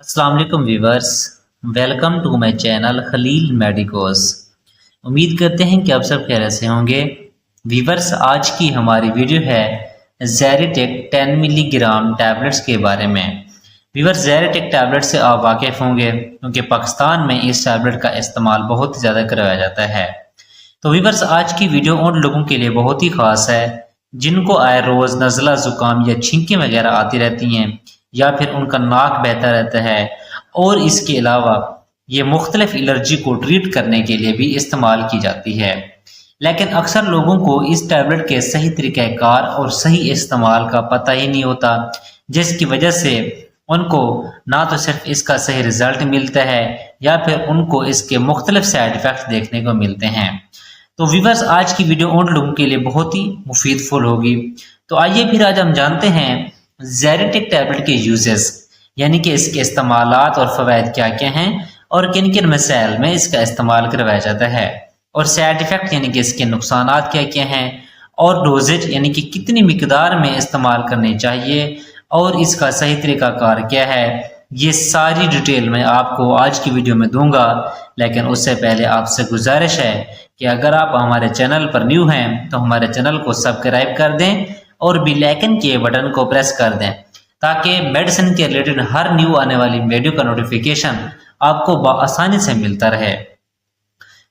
अस्सलाम वालेकुम viewers. Welcome to my channel Khalil medicos. उम्मीद करते हैं कि आप सब खैरियत से होंगे। व्यूवर्स, आज की हमारी वीडियो है ज़ेरेटेक 10 मिलीग्राम टैबलेट्स के बारे में। व्यूवर्स, ज़ेरेटेक टैबलेट से आप वाकिफ़ होंगे क्योंकि पाकिस्तान में इस टैबलेट का इस्तेमाल बहुत ही ज़्यादा करवाया जाता है। तो व्यूवर्स, आज की वीडियो उन लोगों के लिए बहुत ही ख़ास है जिनको आए रोज़ नज़ला ज़ुकाम या छींकें वगैरह आती रहती हैं या फिर उनका नाक बहता रहता है, और इसके अलावा ये मुख्तलिफ एलर्जी को ट्रीट करने के लिए भी इस्तेमाल की जाती है। लेकिन अक्सर लोगों को इस टैबलेट के सही तरीक़ाकार और सही इस्तेमाल का पता ही नहीं होता, जिसकी वजह से उनको ना तो सिर्फ इसका सही रिज़ल्ट मिलता है या फिर उनको इसके मुख्तलिफ साइड इफ़ेक्ट्स देखने को मिलते हैं। तो व्यूवर्स, आज की वीडियो उन लोगों के लिए बहुत ही मुफीदफुल होगी। तो आइए फिर आज हम जानते हैं ज़ेरेटेक टैबलेट के यूजेस, यानी कि इसके इस्तेमालात और फ़वाइद क्या क्या हैं और किन किन मसाइल में इसका इस्तेमाल करवाया जाता है, और साइड इफ़ेक्ट यानी कि इसके नुकसानात क्या क्या हैं, और डोजेज यानी कि कितनी मिकदार में इस्तेमाल करनी चाहिए और इसका सही तरीक़ाकार क्या है, ये सारी डिटेल मैं आपको आज की वीडियो में दूंगा। लेकिन उससे पहले आपसे गुजारिश है कि अगर आप हमारे चैनल पर न्यू हैं तो हमारे चैनल को सब्सक्राइब कर दें और बेल आइकन के बटन को प्रेस कर दें ताकि मेडिसिन के रिलेटेड हर न्यू आने वाली वीडियो का नोटिफिकेशन आपको आसानी से मिलता रहे।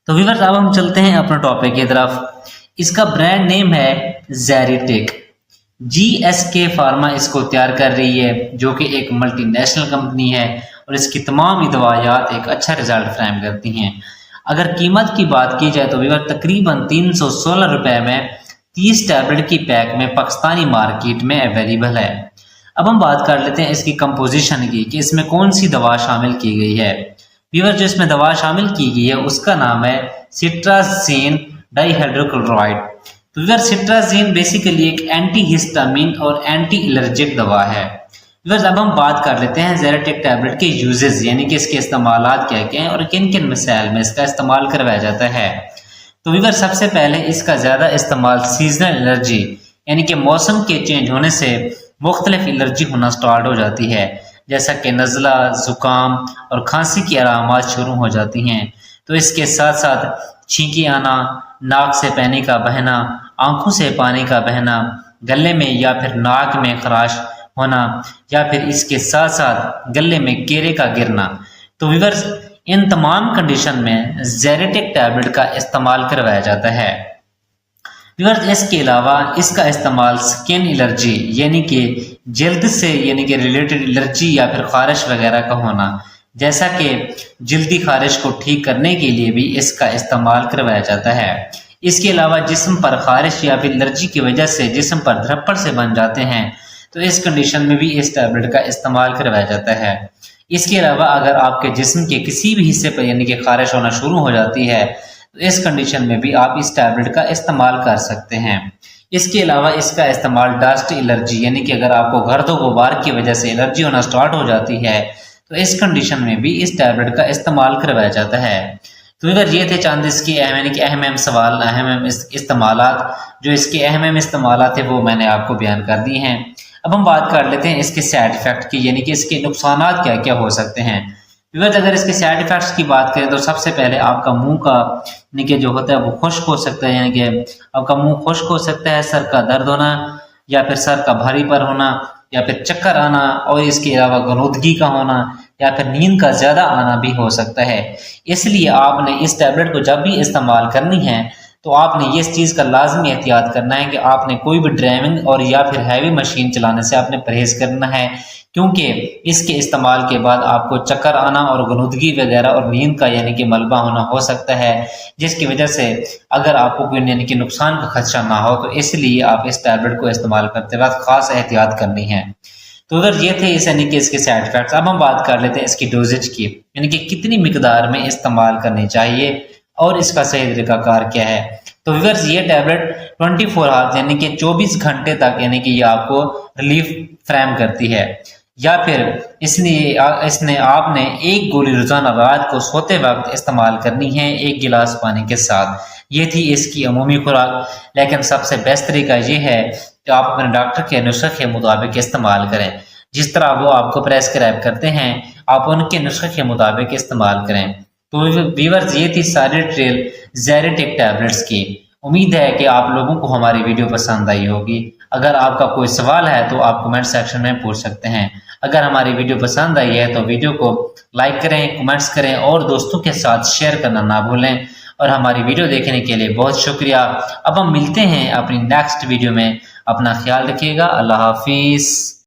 तो व्यूअर्स, अब हम चलते हैं अपने टॉपिक की तरफ। इसका ब्रांड नेम है ज़ेरेटेक। GSK फार्मा इसको तैयार कर रही है, जो कि एक मल्टीनेशनल कंपनी है, और इसकी तमाम दवाइयात एक अच्छा रिजल्ट फ्राहम करती हैं। अगर कीमत की बात की जाए तो व्यूअर तकरीबन 316 रुपए में 30 टैबलेट की पैक में पाकिस्तानी मार्केट में अवेलेबल है। अब हम बात कर लेते हैं इसकी कंपोजिशन की कि इसमें कौन सी दवा शामिल की गई है। व्यूअर, जो इसमें दवा शामिल की गई है उसका नाम है सिट्राज़ीन डाइहाइड्रोक्लोराइड। तो व्यूअर, सिट्राज़ीन बेसिकली एक एंटी हिस्टामिन और एंटी एलर्जिक दवा है। व्यूअर्स, अब हम बात कर लेते हैं ज़ेरेटेक टैबलेट के यूजेस, यानी कि इसके इस्तेमालात क्या क्या हैं और किन किन मसाइल में इसका इस्तेमाल करवाया जाता है। तो व्यूअर, सबसे पहले इसका ज़्यादा इस्तेमाल सीजनल एलर्जी यानी कि मौसम के चेंज होने से मुख्तलिफ एलर्जी होना स्टार्ट हो जाती है, जैसा कि नज़ला, ज़ुकाम और खांसी की अलामात शुरू हो जाती हैं। तो इसके साथ साथ छींकी आना, नाक से पानी का बहना, आंखों से पानी का बहना, गले में या फिर नाक में खराश होना, या फिर इसके साथ साथ गले में केरे का गिरना। तो व्यूअर्स, इन तमाम कंडीशन में ज़ेरेटेक टैबलेट का इस्तेमाल करवाया जाता है। व्यूअर्स, इसके अलावा इसका इस्तेमाल स्किन एलर्जी यानी कि जल्द से यानी कि रिलेटेड एलर्जी या फिर खारिश वगैरह का होना, जैसा कि जल्दी खारिश को ठीक करने के लिए भी इसका इस्तेमाल करवाया जाता है। इसके अलावा जिस्म पर खारिश या फिर एलर्जी की वजह से जिस्म पर धब्बड़ से बन जाते हैं, तो इस कंडीशन में भी इस टैबलेट का इस्तेमाल करवाया जाता है। इसके अलावा अगर आपके जिस्म के किसी भी हिस्से पर यानी कि खारिश होना शुरू हो जाती है, तो इस कंडीशन में भी आप इस टैबलेट का इस्तेमाल कर सकते हैं। इसके अलावा इसका इस्तेमाल डस्ट एलर्जी यानी कि अगर आपको गर्द गुबार की वजह से एलर्जी होना स्टार्ट हो जाती है, तो इस कंडीशन में भी इस टैबलेट का इस्तेमाल करवाया जाता है। तो अगर ये थे चंद इसके अहम सवाल, अहम इस्तेमालात। जो इसके अहम इस्तेमालात थे वो मैंने आपको बयान कर दिए हैं। अब हम बात कर लेते हैं इसके साइड इफ़ेक्ट की, यानी कि इसके नुकसानात क्या क्या हो सकते हैं। व्यूअर्स, अगर इसके साइड इफ़ेक्ट्स की बात करें तो सबसे पहले आपका मुंह का यानी कि जो होता है वो खुश्क हो सकता है, यानी कि आपका मुंह खुश्क हो सकता है, सर का दर्द होना या फिर सर का भारीपन होना या फिर चक्कर आना, और इसके अलावा गलूदगी का होना या फिर नींद का ज़्यादा आना भी हो सकता है। इसलिए आपने इस टैबलेट को जब भी इस्तेमाल करनी है तो आपने ये इस चीज़ का लाजमी एहतियात करना है कि आपने कोई भी ड्राइविंग और या फिर हैवी मशीन चलाने से आपने परहेज़ करना है, क्योंकि इसके इस्तेमाल के बाद आपको चक्कर आना और गलूदगी वगैरह और नींद का यानी कि मलबा होना हो सकता है, जिसकी वजह से अगर आपको कोई यानी कि नुकसान का खदशा ना हो, तो इसलिए आप इस टैबलेट को इस्तेमाल करते वक्त ख़ास एहतियात करनी है। तो अगर ये थे इस यानी कि इसके साइड इफ़ेक्ट्स। अब हम बात कर लेते हैं इसकी डोजेज की, यानी कि कितनी मिकदार में इस्तेमाल करनी चाहिए और इसका सही तरीक़ाकार क्या है। तो व्यूअर्स, ये टैबलेट 24 आवर्स यानी कि 24 घंटे तक यानी कि ये आपको रिलीफ फ्राहम करती है, या फिर इसने आपने एक गोली रोजाना रात को सोते वक्त इस्तेमाल करनी है 1 गिलास पानी के साथ। ये थी इसकी अमूमी खुराक। लेकिन सबसे बेस्ट तरीका ये है कि आप अपने डॉक्टर के नुस्खे के मुताबिक इस्तेमाल करें। जिस तरह वो आपको प्रेस्क्राइब करते हैं آپ ان کے نسخے کے مطابق استعمال کریں۔ تو ویورز یہ تھی ساری ڈیٹیل زیریٹیک ٹیبلٹس کی۔ امید ہے کہ آپ لوگوں کو ہماری ویڈیو پسند آئی ہوگی۔ اگر آپ کا کوئی سوال ہے تو آپ کمنٹ سیکشن میں پوچھ سکتے ہیں۔ اگر ہماری ویڈیو پسند آئی ہے تو ویڈیو کو لائک کریں، کمنٹس کریں اور دوستوں کے ساتھ شیئر کرنا نہ بھولیں۔ اور ہماری ویڈیو دیکھنے کے لیے بہت شکریہ۔ اب ہم ملتے ہیں اپنی نیکسٹ ویڈیو میں۔ اپنا خیال رکھیے گا۔ اللہ حافظ۔